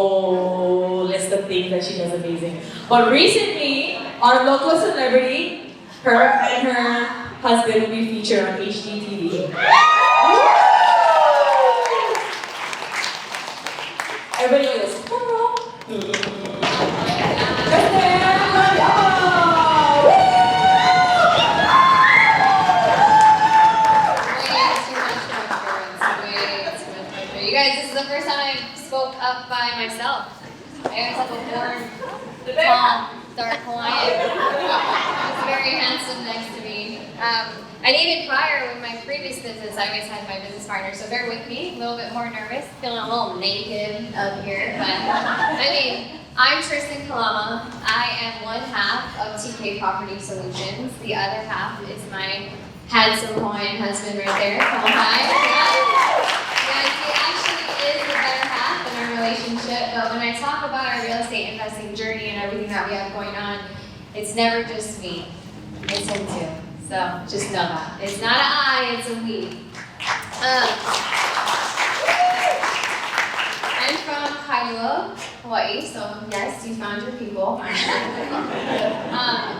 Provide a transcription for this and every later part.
whole list of things that she does amazing. But recently, our local celebrity, her and her husband will be featured on HGTV. Everybody goes, you guys, this is the first time I spoke up by myself. I always have a warm, tall, dark Hawaiian. He's very handsome next to me. I dated prior with my previous business. I always had my business partner, so bear with me. A little bit more nervous, feeling a little naked up here. But I mean, I'm Tristyn. I am one half of TK Property Solutions. The other half is my handsome Hawaiian husband right there, Kamohai. Guys, he actually is the better half in our relationship, but when I talk about our real estate investing journey and everything that we have going on, it's never just me, it's him too. So just know that. It's not an I, it's a we. I'm from Kailua, Hawaii, so yes, you found your people.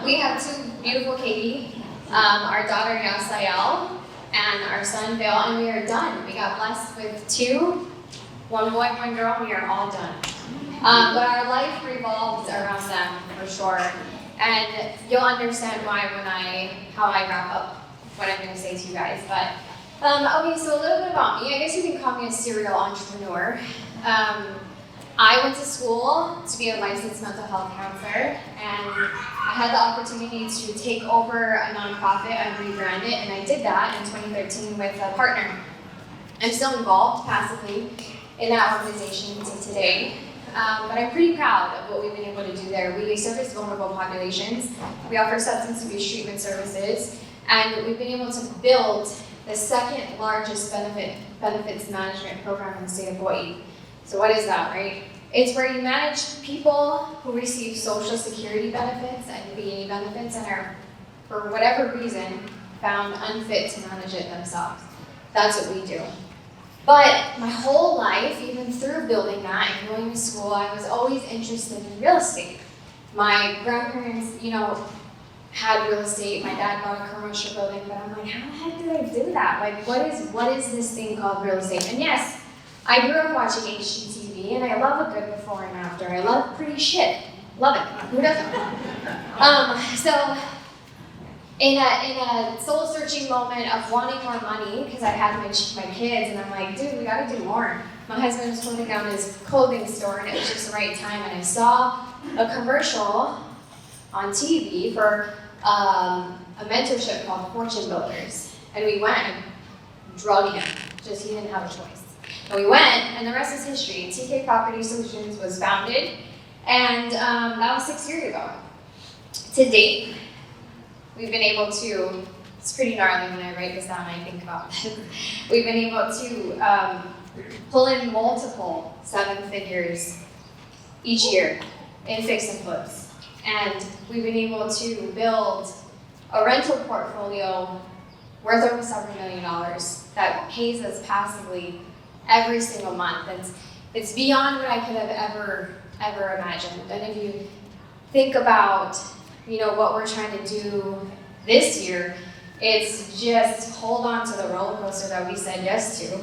We have two beautiful Katie, our daughter Yasael, and our son Bill, and we are done. We got blessed with two, one boy, one girl, we are all done. But our life revolves around them, for sure. And you'll understand why how I wrap up what I'm gonna say to you guys. But, okay, so a little bit about me. I guess you can call me a serial entrepreneur. I went to school to be a licensed mental health counselor, and I had the opportunity to take over a nonprofit and rebrand it, and I did that in 2013 with a partner. I'm still involved passively in that organization to today, but I'm pretty proud of what we've been able to do there. We service vulnerable populations, we offer substance abuse treatment services, and we've been able to build the second largest benefits management program in the state of Hawaii. So what is that, right? It's where you manage people who receive Social Security benefits and VA benefits and are, for whatever reason, found unfit to manage it themselves. That's what we do. But my whole life, even through building that and going to school, I was always interested in real estate. My grandparents, had real estate. My dad bought a commercial building, but I'm like, how the heck did I do that? Like, what is this thing called real estate? And yes, I grew up watching HGTV, and I love a good before and after. I love pretty shit. Love it. Who doesn't? So, in a soul-searching moment of wanting more money, because I had my kids, and I'm like, dude, we gotta do more. My husband was closing down his clothing store, and it was just the right time, and I saw a commercial on TV for a mentorship called Fortune Builders. And we went and drug him, just he didn't have a choice. And we went, and the rest is history. TK Property Solutions was founded, and that was 6 years ago. To date, we've been able to, it's pretty gnarly when I write this down and I think about this. We've been able to pull in multiple 7 figures each year in fix and flips. And we've been able to build a rental portfolio worth over several $7 million that pays us passively every single month. And it's beyond what I could have ever imagined. And if you think about, what we're trying to do this year, it's just hold on to the roller coaster that we said yes to,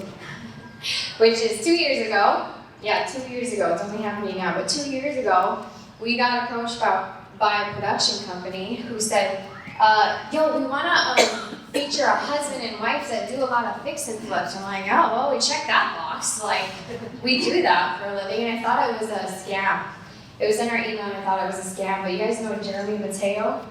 which is 2 years ago. Yeah, 2 years ago, it's only happening now, but 2 years ago, we got approached by a production company who said, yo, we wanna feature a husband and wife that do a lot of fix and flips. I'm like, oh, well, we checked that box. Like, we do that for a living, and I thought it was a scam. It was in our email, and I thought it was a scam, but you guys know Jeremy Mateo?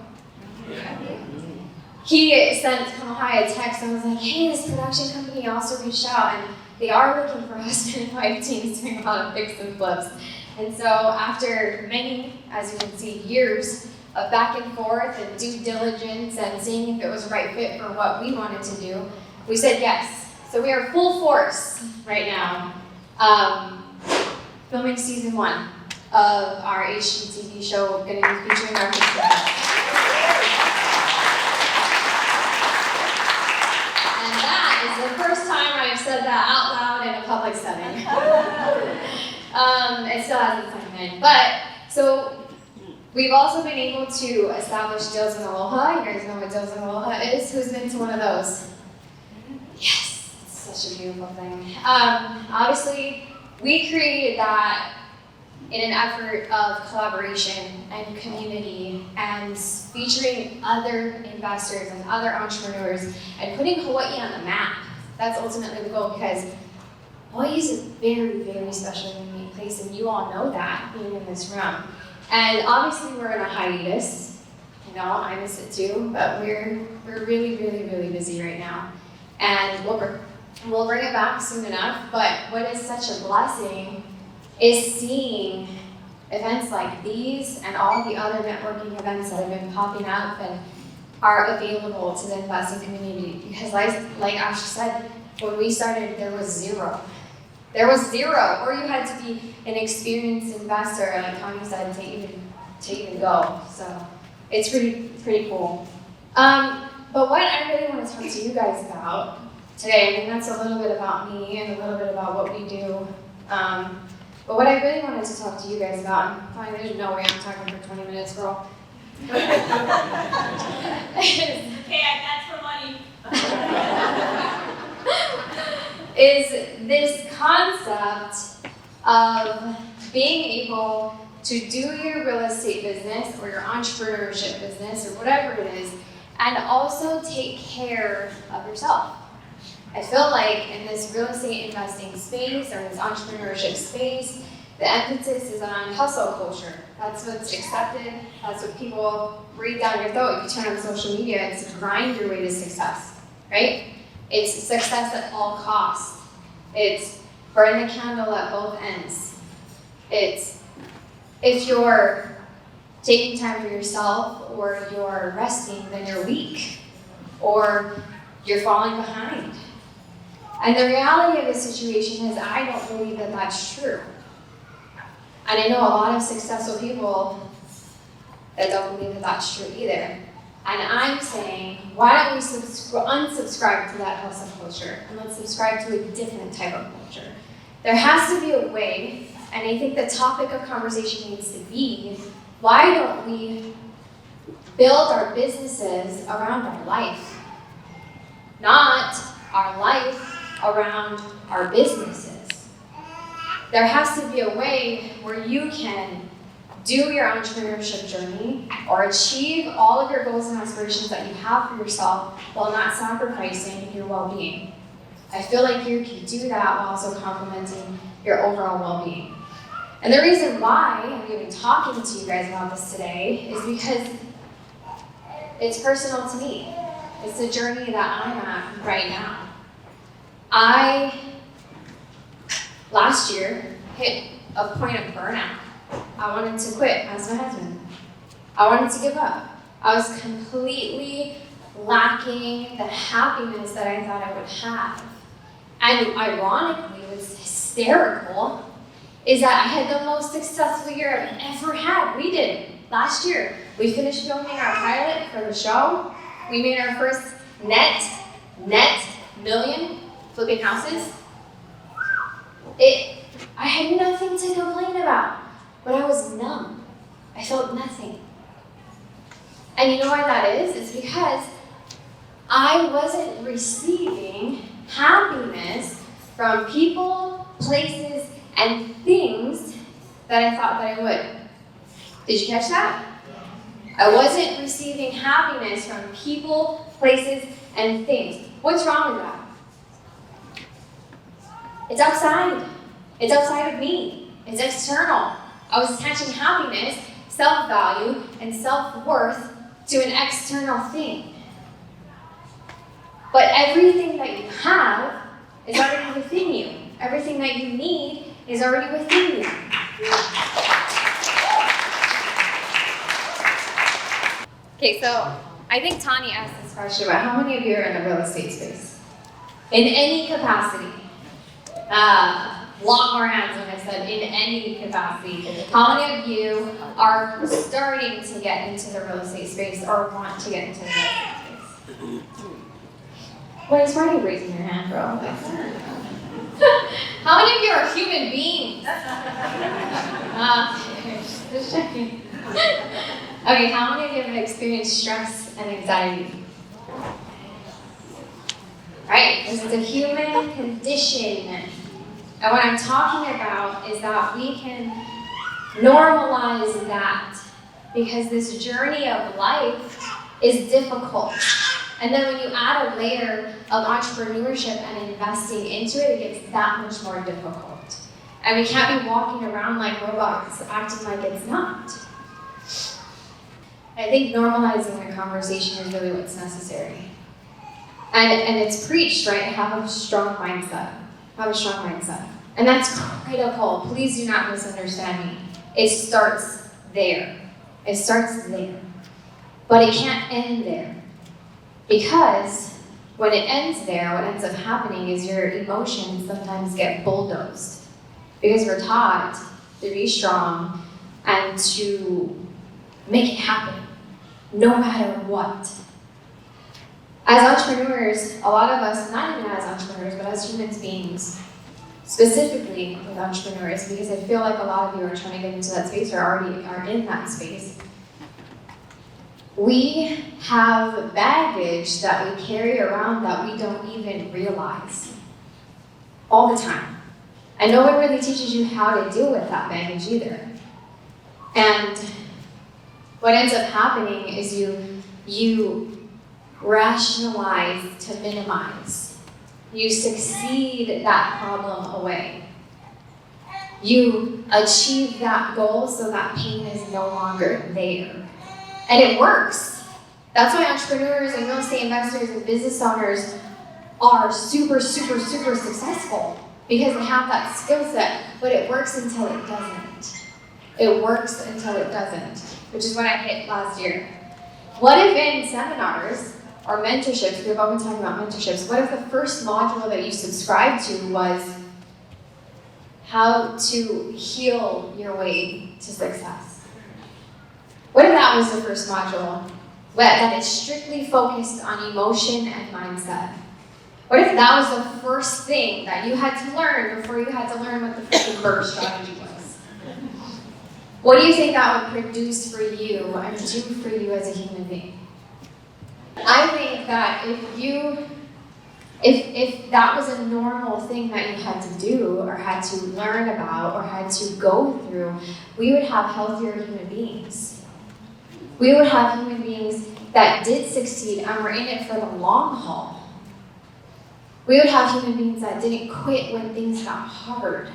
He sent Kamohai a text and was like, hey, this production company also reached out, and they are looking for husband and wife teams doing a lot of fix and flips. And so after many, as you can see, years of back and forth and due diligence and seeing if it was a right fit for what we wanted to do, we said yes. So we are full force right now, filming season 1 of our HGTV show, going to be featuring our kids. And that is the first time I've said that out loud in a public setting. It still hasn't sunk in. But, so, we've also been able to establish deals in Aloha. You guys know what deals in Aloha is? Who's been to one of those? Yes, it's such a beautiful thing. Obviously, we created that in an effort of collaboration and community and featuring other investors and other entrepreneurs and putting Hawaii on the map. That's ultimately the goal, because Hawaii is a very, very special and unique place, and you all know that being in this room. And obviously we're in a hiatus. You know, I miss it too, but we're really, really, really busy right now. And we'll bring it back soon enough, but what is such a blessing is seeing events like these and all the other networking events that have been popping up and are available to the investing community. Because like Ashley said, when we started, there was zero. There was zero, or you had to be an experienced investor, like Connie said, to even go. So it's pretty cool. But what I really want to talk to you guys about today, and that's a little bit about me and a little bit about what we do. But what I really wanted to talk to you guys about, and probably there's no way I'm talking for 20 minutes, girl. Hey, that's for money. Is this concept of being able to do your real estate business or your entrepreneurship business or whatever it is, and also take care of yourself. I feel like in this real estate investing space or this entrepreneurship space, the emphasis is on hustle culture. That's what's accepted. That's what people read down your throat. If you turn on social media, it's to grind your way to success, right? It's success at all costs. It's burn the candle at both ends. It's if you're taking time for yourself or you're resting, then you're weak or you're falling behind. And the reality of the situation is I don't believe that that's true. And I know a lot of successful people that don't believe that that's true either. And I'm saying, why don't we unsubscribe to that hustle culture and let's subscribe to a different type of culture. There has to be a way, and I think the topic of conversation needs to be, why don't we build our businesses around our life? Not our life around our businesses. There has to be a way where you can do your entrepreneurship journey or achieve all of your goals and aspirations that you have for yourself while not sacrificing your well-being. I feel like you can do that while also complementing your overall well-being. And the reason why I'm even talking to you guys about this today is because it's personal to me. It's the journey that I'm at right now. I, last year, hit a point of burnout. I wanted to quit as my husband. I wanted to give up. I was completely lacking the happiness that I thought I would have. And ironically, what's hysterical is that I had the most successful year I've ever had. We did. Last year, we finished filming our pilot for the show. We made our first net million flipping houses. I had nothing to complain about, but I was numb. I felt nothing. And you know why that is? It's because I wasn't receiving happiness from people, places, and things that I thought that I would. Did you catch that? I wasn't receiving happiness from people, places, and things. What's wrong with that? It's outside. It's outside of me. It's external. I was attaching happiness, self-value, and self-worth to an external thing. But everything that you have is already within you. Everything that you need is already within you. Okay, so I think Tani asked this question about how many of you are in the real estate space? In any capacity. A lot more hands when I said in any capacity. How many of you are starting to get into the real estate space or want to get into the real estate space? Wait, why are you raising your hand, bro? How many of you are human beings? Just checking. Okay, how many of you have experienced stress and anxiety? Right, this is a human condition. And what I'm talking about is that we can normalize that because this journey of life is difficult. And then when you add a layer of entrepreneurship and investing into it, it gets that much more difficult. And we can't be walking around like robots, acting like it's not. I think normalizing the conversation is really what's necessary. And it's preached, right? Have a strong mindset. Have a strong mindset. And that's critical. Please do not misunderstand me. It starts there. It starts there. But it can't end there. Because when it ends there, what ends up happening is your emotions sometimes get bulldozed. Because we're taught to be strong and to make it happen, no matter what. As entrepreneurs, a lot of us, not even as entrepreneurs, but as human beings, specifically with entrepreneurs, because I feel like a lot of you are trying to get into that space or already are in that space, we have baggage that we carry around that we don't even realize all the time. And no one really teaches you how to deal with that baggage either. And what ends up happening is you rationalize to minimize. You succeed that problem away. You achieve that goal so that pain is no longer there. And it works. That's why entrepreneurs and real estate investors and business owners are super, super, super successful because they have that skill set, but it works until it doesn't. It works until it doesn't, which is what I hit last year. What if in seminars or mentorships, we've all been talking about mentorships, what if the first module that you subscribed to was how to heal your way to success? What if that was the first module that is strictly focused on emotion and mindset? What if that was the first thing that you had to learn before you had to learn what the freaking birth strategy was? What do you think that would produce for you and do for you as a human being? I think that if that was a normal thing that you had to do or had to learn about or had to go through, we would have healthier human beings. We would have human beings that did succeed and were in it for the long haul. We would have human beings that didn't quit when things got hard.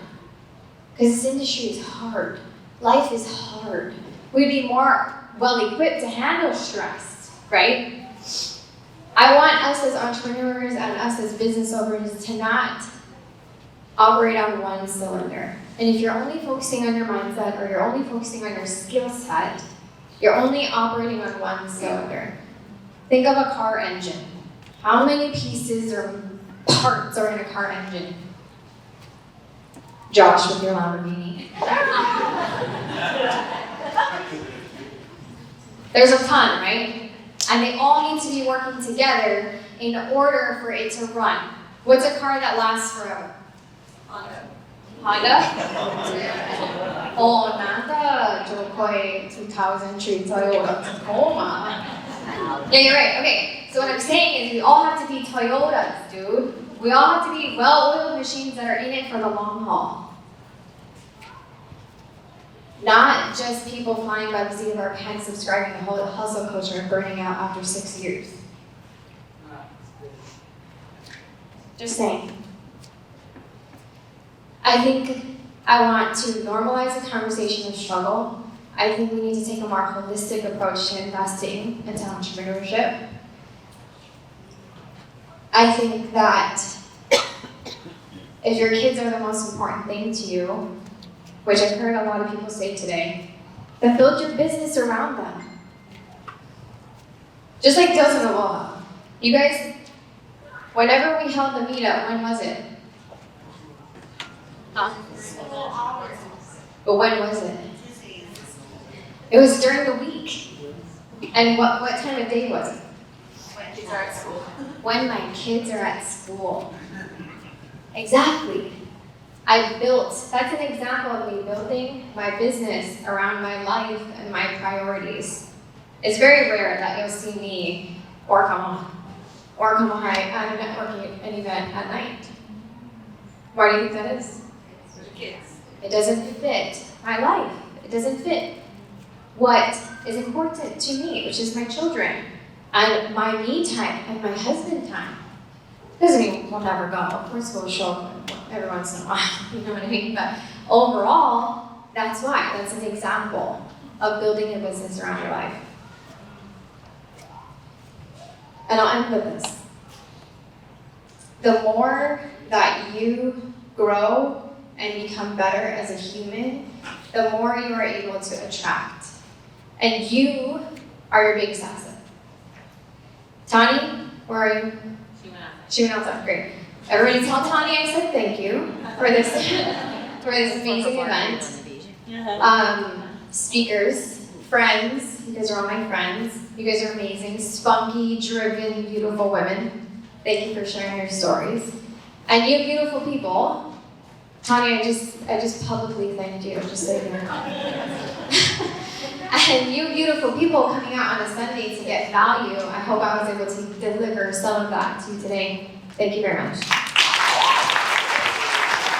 Because this industry is hard. Life is hard. We'd be more well-equipped to handle stress, right? I want us as entrepreneurs and us as business owners to not operate on one cylinder. And if you're only focusing on your mindset or you're only focusing on your skill set, you're only operating on one cylinder. Think of a car engine. How many pieces or parts are in a car engine? Josh with your Lamborghini. There's a ton, right? And they all need to be working together in order for it to run. What's a car that lasts forever? Honda? Oh, nada. 2003 Toyota Tacoma. Yeah, you're right. Okay, so what I'm saying is we all have to be Toyotas, dude. We all have to be well-oiled machines that are in it for the long haul. Not just people flying by the seat of our pants, subscribing to the whole hustle culture and burning out after 6 years. Just saying. I think I want to normalize the conversation of struggle. I think we need to take a more holistic approach to investing into entrepreneurship. I think that if your kids are the most important thing to you, which I've heard a lot of people say today, then build your business around them. Just like Deals in Aloha. You guys, whenever we held the meetup, when was it? But when was it? It was during the week. And what time of day was it? When kids are at school. When my kids are at school. Exactly. That's an example of me building my business around my life and my priorities. It's very rare that you'll see me or Kamohai at a networking an event at night. Why do you think that is? For the kids. It doesn't fit my life. It doesn't fit what is important to me, which is my children, and my me time, and my husband time. Doesn't mean we'll never go. Of course we'll show up every once in a while, you know what I mean? But overall, that's why. That's an example of building a business around your life. And I'll end with this. The more that you grow and become better as a human, the more you are able to attract. And you are your biggest asset. Tani, where are you? She went outside, great. Everybody tell Tani I said thank you for this amazing event. Speakers, friends, you guys are all my friends. You guys are amazing, spunky, driven, beautiful women. Thank you for sharing your stories. And you beautiful people, Tani, I just publicly thanked you, just so you know. And you beautiful people coming out on a Sunday to get value, I hope I was able to deliver some of that to you today. Thank you very much.